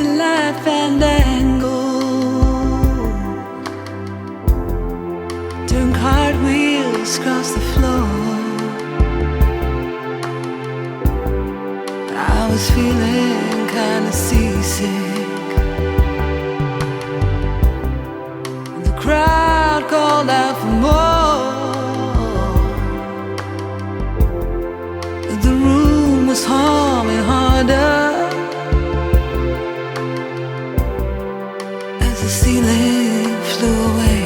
the light fandango, doing cartwheels across the floor. I was feeling kinda seasick. The crowd called out for more. The room was humming harder as the ceiling flew away.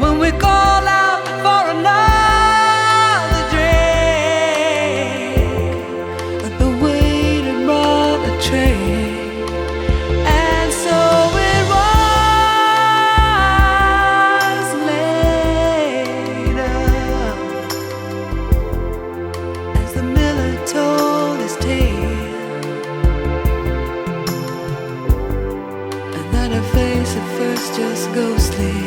When we call out for another drink, but the waiter brought a tray. Her face at first just ghostly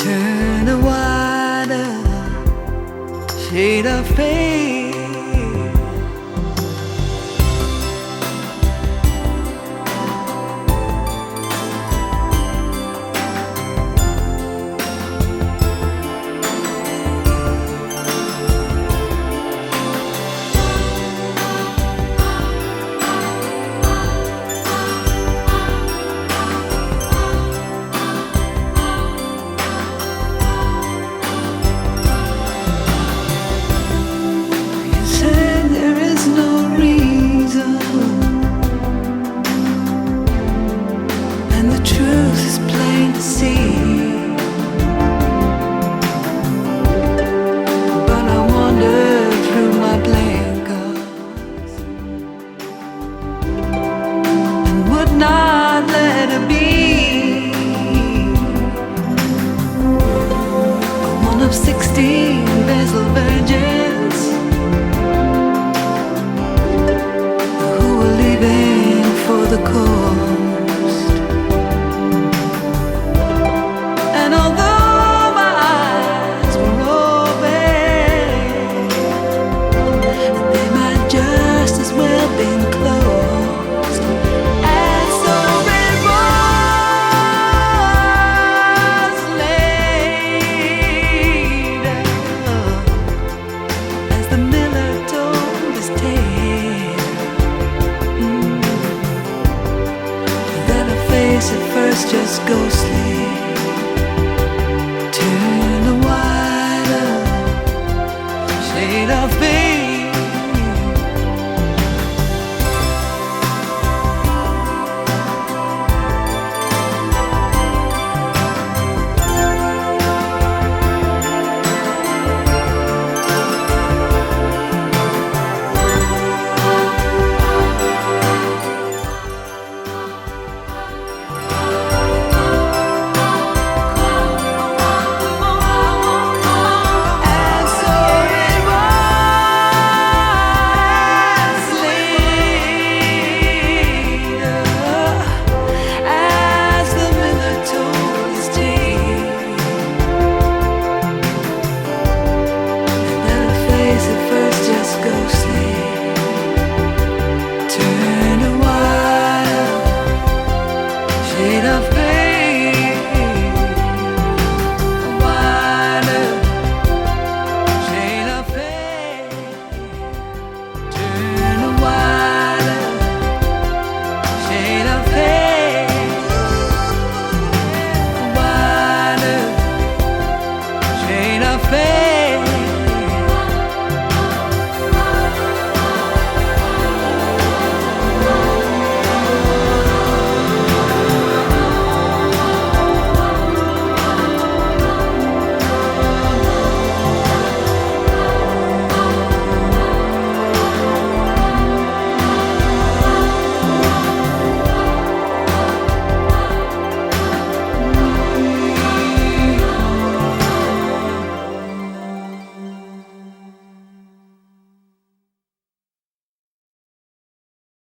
turned a wider shade of pale. Not let her be one of 16 Basil virgins who were leaving for the coast. And although my eyes were open, they might just as well been closed. At first just ghostly turn a wider shade of pale.